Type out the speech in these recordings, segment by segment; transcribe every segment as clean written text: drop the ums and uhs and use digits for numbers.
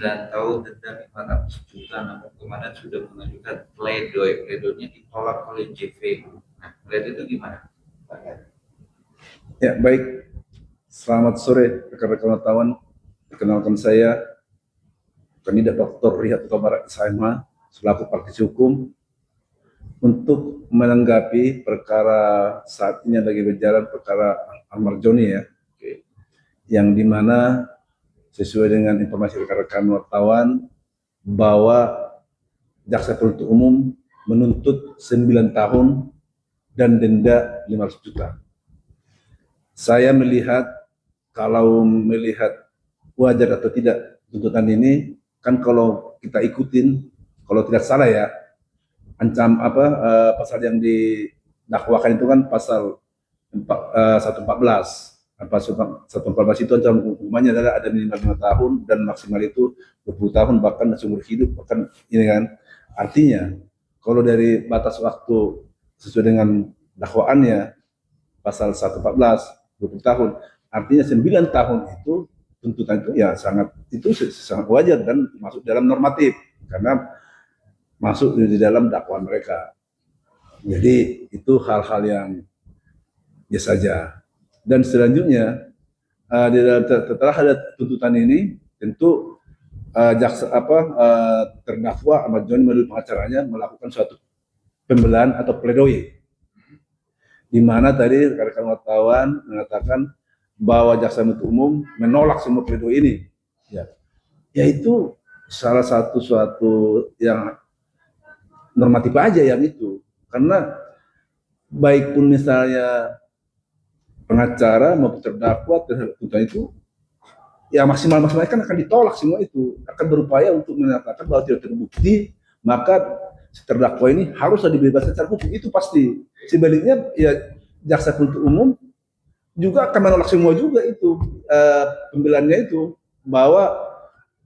tahun denda 500 juta, namun kemarin sudah mengajukan pledoinya ditolak oleh JPU. Nah, melihat itu gimana? Ya, baik. Selamat sore rekan-rekan wartawan. Perkenalkan saya kandidat Dr. Riyad Barat SMH selaku praktisi hukum untuk menanggapi perkara saat ini lagi berjalan perkara Ahmad Joni ya, yang dimana sesuai dengan informasi rekan-rekan wartawan bahwa jaksa penuntut umum menuntut 9 tahun dan denda 500 juta. Saya melihat, kalau melihat wajar atau tidak tuntutan ini, kan kalau kita ikutin, kalau tidak salah ya, pasal yang didakwakan itu kan pasal 114. Pasal 114 itu ancaman hukumannya adalah ada minimal 5 tahun dan maksimal itu 20 tahun bahkan seumur hidup, bahkan ini kan. Artinya kalau dari batas waktu sesuai dengan dakwaannya pasal 114 20 tahun, artinya 9 tahun itu tuntutan itu ya sangat wajar dan masuk dalam normatif karena masuk di dalam dakwaan mereka. Jadi itu hal-hal yang biasa saja. Dan selanjutnya setelah ada tuntutan ini tentu terdakwa Ahmad Joni melalui pengacaranya melakukan suatu pembelaan atau pledoi, di mana tadi rekan-rekan wartawan mengatakan bahwa jaksa penuntut umum menolak semua pledoi ini. Ya itu salah satu yang normatif aja yang itu, karena baik pun misalnya pengacara maupun terdakwa terhadap tuntutan itu ya maksimal kan akan ditolak semua itu, akan berupaya untuk menyatakan bahwa tidak terbukti, maka terdakwa ini haruslah dibebaskan secara hukum, itu pasti. Sebaliknya ya jaksa penuntut umum juga akan menolak semua juga itu pembelaannya itu, bahwa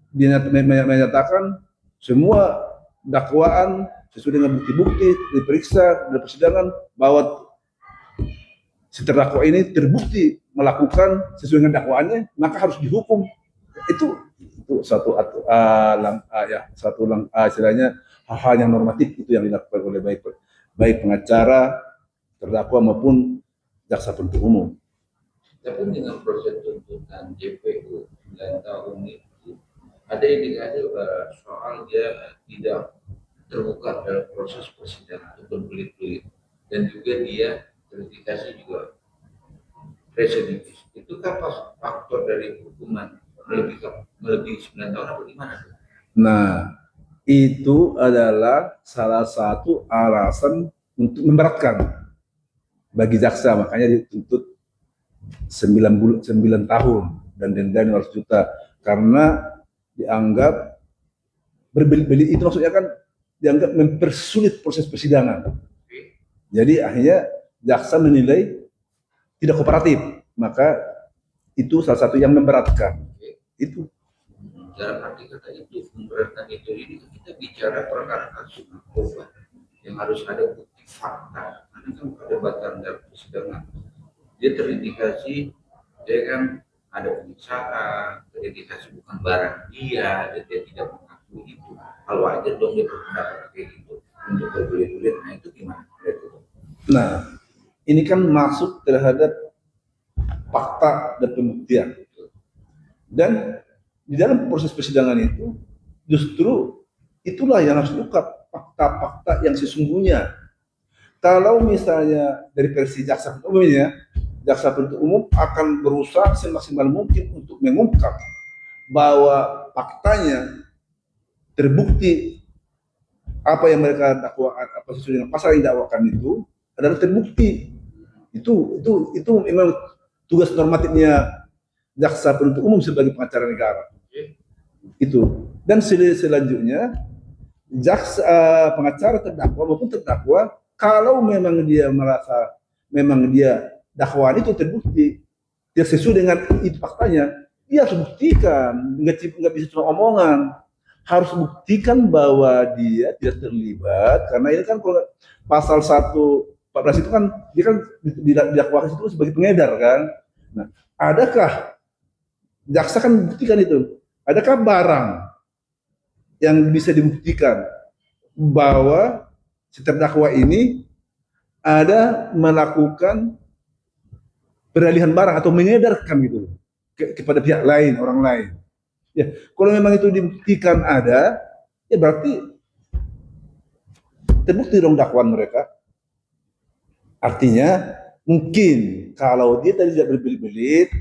dia menyatakan semua dakwaan sesuai dengan bukti-bukti diperiksa dalam persidangan bahwa si terdakwa ini terbukti melakukan sesuai dengan dakwaannya, maka harus dihukum. Itu satu istilahnya hal-hal yang normatif itu yang dilakukan oleh baik pengacara, terdakwa maupun jaksa penuntut umum. Tapi dengan proses tuntutan JPU 9 tahun itu ada indikasi soal dia tidak terbuka dalam proses persidangan atau berbelit-belit, dan juga dia verifikasi juga residivis. Itu kan faktor dari hukuman melebihi 9 tahun atau gimana? Nah, itu adalah salah satu alasan untuk memberatkan bagi jaksa, makanya dituntut 9 tahun dan denda 500 juta karena dianggap berbelit-belit. Itu maksudnya kan dianggap mempersulit proses persidangan. Jadi akhirnya jaksa menilai tidak kooperatif, maka itu salah satu yang memberatkan. Itu dalam arti kata itu memberatkan itu, ini kita bicara perkara kasus narkoba yang harus ada bukti fakta, karena kan perdebatan dalam persidangan dia terindikasi dia kan ada penyiksaan, terindikasi bukan barang dia, dan dia tidak mengakui itu. Kalau aja dong dia berpendapat kayak gitu untuk berbelit-belit, nah itu gimana? Nah, ini kan masuk terhadap fakta dan pembuktian. Dan di dalam proses persidangan itu justru itulah yang harus diungkap, fakta-fakta yang sesungguhnya. Kalau misalnya dari versi jaksa penuntut umumnya, jaksa penuntut umum akan berusaha semaksimal mungkin untuk mengungkap bahwa faktanya terbukti apa yang mereka dakwaan, apa sesuai dengan pasal yang dakwakan itu adalah terbukti. Itu memang tugas normatifnya jaksa penuntut umum sebagai pengacara negara. Itu. Dan selanjutnya pengacara terdakwa maupun terdakwa, kalau memang dia merasa memang dia dakwaan itu terbukti dia sesuai dengan itu faktanya, dia harus buktikan, nggak bisa cuma omongan, harus buktikan bahwa dia tidak terlibat, karena ini kan kalau pasal 114 itu kan dia kan didakwakan itu sebagai pengedar kan. Nah, adakah jaksa kan buktikan itu, adakah barang yang bisa dibuktikan bahwa si terdakwa ini ada melakukan peralihan barang atau mengedarkan gitu kepada pihak lain, orang lain. Ya, kalau memang itu dibuktikan ada, ya berarti terbukti dong dakwaan mereka. Artinya mungkin kalau dia tadi tidak berbelit-belit,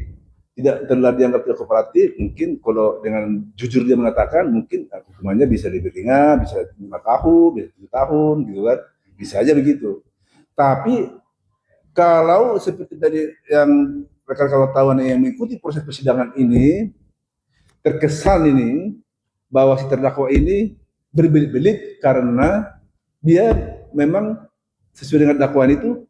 tidak terlalu dianggap tidak kooperatif, mungkin kalau dengan jujur dia mengatakan, mungkin hukumannya bisa lebih ringan, bisa 5 tahun, bisa 7 tahun, gitu kan, bisa aja begitu. Tapi kalau seperti tadi yang rekan-rekan wartawan yang mengikuti proses persidangan ini, terkesan ini bahwa si terdakwa ini berbelit-belit karena dia memang sesuai dengan dakwaan itu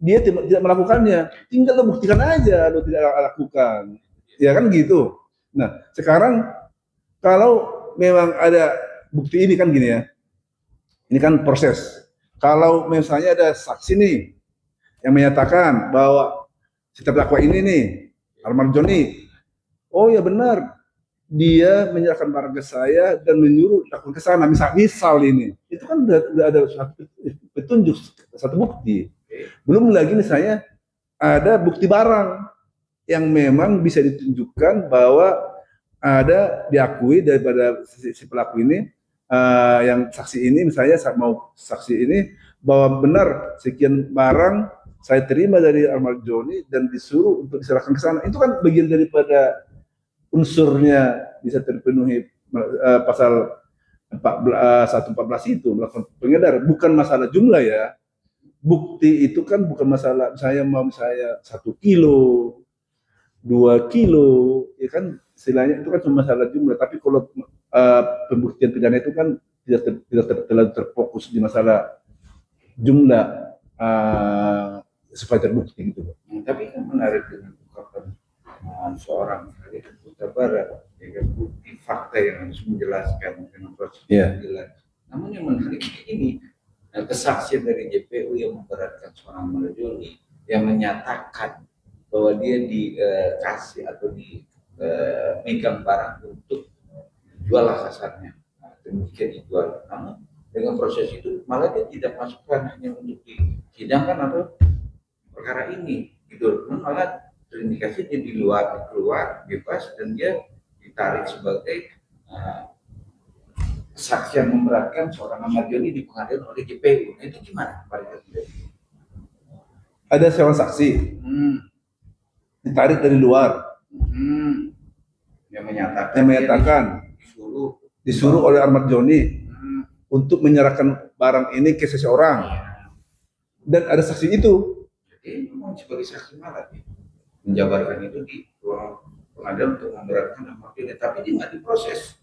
dia tidak melakukannya, tinggal lo buktikan aja lo tidak lakukan, ya kan gitu. Nah sekarang kalau memang ada bukti ini kan gini ya, ini kan proses. Kalau misalnya ada saksi nih yang menyatakan bahwa si terdakwa ini nih Arman Joni, oh ya benar, dia menyerahkan barang ke saya dan menyuruh lakukan ke sana, misal ini, itu kan udah ada satu petunjuk, satu bukti. Belum lagi misalnya ada bukti barang yang memang bisa ditunjukkan bahwa ada diakui daripada si pelaku ini, yang saksi ini misalnya mau saksi ini bahwa benar sekian barang saya terima dari Ahmad Joni dan disuruh untuk diserahkan ke sana. Itu kan bagian daripada unsurnya bisa terpenuhi pasal 114 itu, melakukan pengedar, bukan masalah jumlah ya. Bukti itu kan bukan masalah saya 1 kilo, 2 kilo, ya kan istilahnya itu kan cuma masalah jumlah. Tapi kalau pembuktian pidana itu kan tidak terlalu terfokus di masalah jumlah supaya terbukti gitu. Tapi kan menarik dengan ungkapan seorang Ali Huta Barat, ya, bukti fakta yang harus menjelaskan dengan proses pengadilan. Namun yang menarik ini, kesaksian dari JPU yang memberatkan seorang Joni yang menyatakan bahwa dia dikasih atau dipegang barang untuk jual kasarnya, demikian dijual. Namun dengan proses itu malah dia tidak masukkan hanya untuk disidangkan atau perkara ini, gitu. Malah terindikasi dia keluar bebas dan dia ditarik sebagai saksi yang memberatkan seorang Ahmad Joni di pengadilan oleh JPU. Nah, itu gimana? Ada seorang saksi ditarik dari luar, yang menyatakan disuruh oleh Ahmad Joni untuk menyerahkan barang ini ke seseorang, dan ada saksi itu. Jadi memang sebagai saksi malah menjabarkan itu di ruang pengadilan untuk memberatkan Ahmad Joni, tapi dia nggak diproses,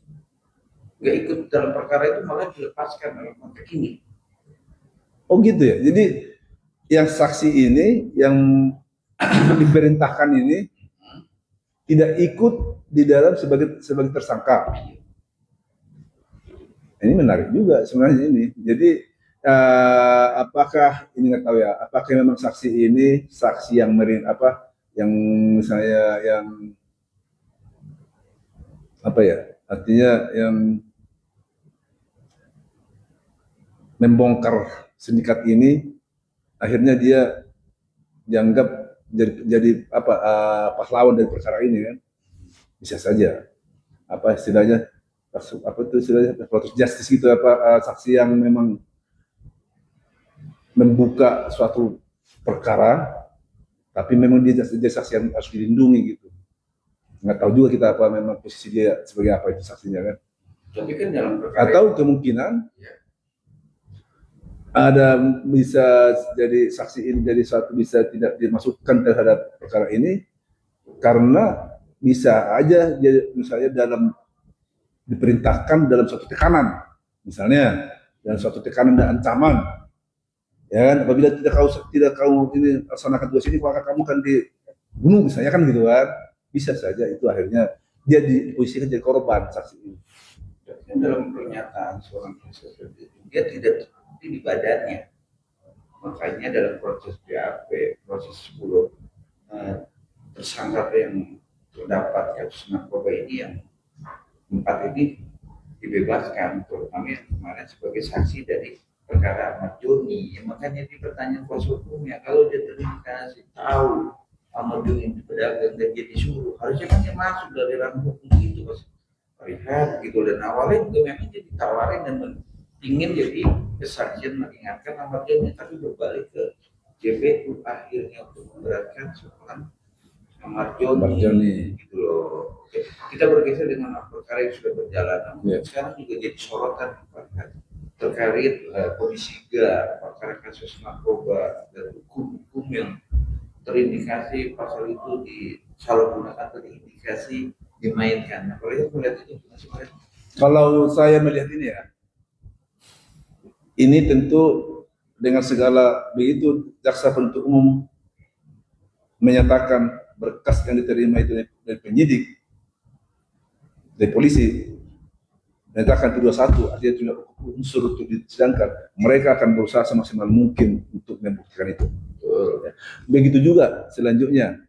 nggak ikut dalam perkara itu, malah dilepaskan dalam konteks ini. Oh gitu ya. Jadi yang saksi ini yang diperintahkan ini tidak ikut di dalam sebagai tersangka. Ini menarik juga sebenarnya ini. Jadi apakah ini nggak tahu ya? Apakah memang saksi ini saksi yang yang misalnya yang artinya yang membongkar sindikat ini, akhirnya dia dianggap jadi pahlawan dari perkara ini kan? Bisa saja. Istilahnya proses justice gitu, saksi yang memang membuka suatu perkara, tapi memang dia saksi yang harus dilindungi gitu. Nggak tahu juga kita memang posisi dia sebagai apa itu saksinya kan. Tapi kan dalam perkara atau kemungkinan ada bisa jadi saksi ini jadi suatu bisa tidak dimasukkan terhadap perkara ini karena bisa aja misalnya diperintahkan dalam suatu tekanan, misalnya dalam suatu tekanan dan ancaman, ya kan, apabila tidak kau ini laksanakan tugas ini maka kamu akan dibunuh misalnya kan gitu kan, bisa saja itu akhirnya dia diposisikan jadi korban saksi ini. Dalam pernyataan seorang saksi dia tidak di badannya, makanya dalam proses BAP, proses 10 tersangka yang terdapat kasus narkoba ini, yang 4 ini dibebaskan, terutama yang kemarin sebagai saksi dari perkara Ahmad Joni. Ya, makanya dipertanyaan kuasa hukumnya, kalau dia terindikasi tahu Ahmad Joni itu pedagang dan dia disuruh, harusnya kan dia masuk dari ranah hukum itu, Mas. Lihat gitu, dan awalnya juga memang jadi tawarin dan ingin jadi kesaksian mengingatkan Ahmad Joni, tapi berbalik ke JPU akhirnya untuk memberatkan soal Ahmad Joni gitu loh. Oke, kita bergeser dengan perkara yang sudah berjalan. Sekarang juga jadi sorotan terkait Komisi 3 perkara kasus narkoba dan hukum-hukum yang terindikasi pasal itu disalahgunakan atau diindikasi dimainkan. Nah, kalau itu melihat itu masih melihat. Kalau saya melihat ini ya, ini tentu dengan segala begitu jaksa penuntut umum menyatakan berkas yang diterima itu dari penyidik, dari polisi, menyatakan P21, artinya tidak unsur untuk disidangkan, mereka akan berusaha semaksimal mungkin untuk membuktikan itu. Begitu juga selanjutnya,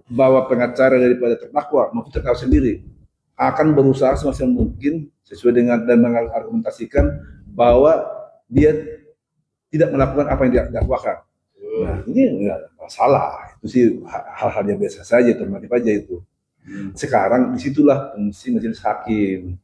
bahwa pengacara daripada terdakwa maupun terdakwa sendiri akan berusaha semaksimal mungkin sesuai dengan dan mengargumentasikan bahwa dia tidak melakukan apa yang didakwakan. Nah, ini enggak masalah, itu sih hal-hal yang biasa saja, termasuk aja itu. Sekarang disitulah fungsi majelis hakim.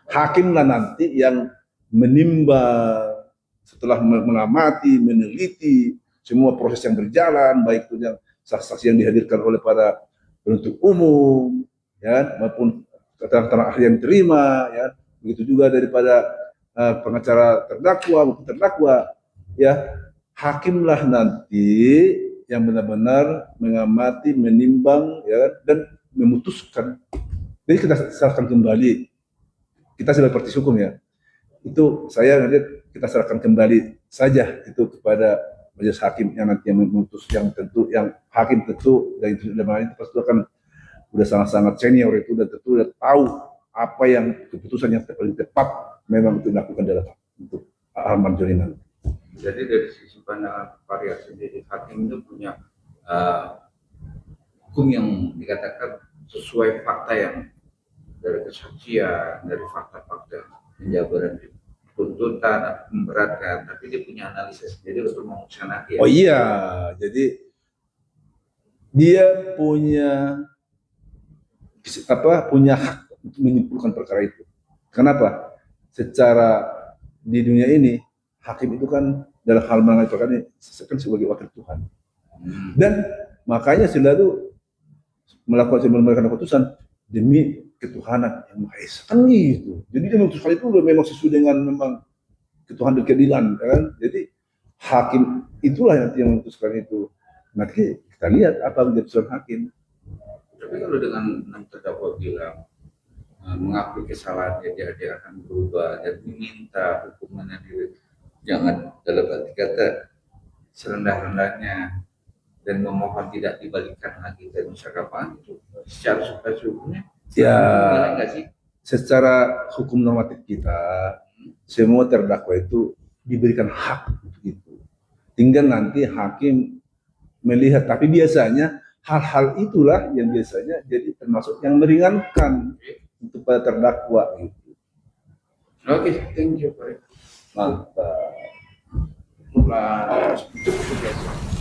Hakimlah nanti yang menimbang setelah mengamati, meneliti semua proses yang berjalan, baik itu yang saksi-saksi yang dihadirkan oleh para penuntut umum, ya, maupun keterangan ahli yang diterima, ya, begitu juga daripada pengacara terdakwa maupun terdakwa, ya, hakimlah nanti yang benar-benar mengamati, menimbang, ya, dan memutuskan. Jadi kita serahkan kembali, kita sebagai praktisi hukum ya, itu saya nanti kita serahkan kembali saja itu kepada majelis hakim yang nanti yang memutus, yang tentu yang hakim tentu dan itu dalam itu pasti akan udah sangat-sangat senior itu, dan tentu udah tahu apa yang keputusan yang paling tepat memang itu dilakukan dalam untuk Ahmad Joni nanti. Jadi dari sisi pandangan variasi sendiri, hakim itu punya hukum yang dikatakan sesuai fakta yang dari kesaksian, dari fakta-fakta penjabaran tuntutan, memberatkan, tapi dia punya analisis sendiri untuk memutuskan akhir. Oh iya, jadi dia punya punya hak untuk menyimpulkan perkara itu. Kenapa? Secara di dunia ini hakim itu kan dalam hal menangani perkara ini kan sebagai wakil Tuhan. Dan makanya selalu melakukan keputusan demi ketuhanan yang Maha Esa, kan gitu. Jadi dia memutuskan itu memang sesuai dengan memang ketuhanan dan keadilan, kan. Jadi hakim itulah nanti yang memutuskan itu. Nanti kita lihat apa menjadi putusan hakim. Tapi kalau dengan terdakwa bilang mengakui kesalahannya, dia akan berubah dan meminta hukumannya jangan, dalam arti kata serendah-rendahnya, dan memohon tidak dibalikkan lagi dan usahakan itu secara substansinya ya, secara hukum normatif kita semua terdakwa itu diberikan hak untuk itu, tinggal nanti hakim melihat. Tapi biasanya hal-hal itulah yang biasanya jadi termasuk yang meringankan untuk para terdakwa gitu. Oke, thank you, Pak. Mantap. Cukup biasa.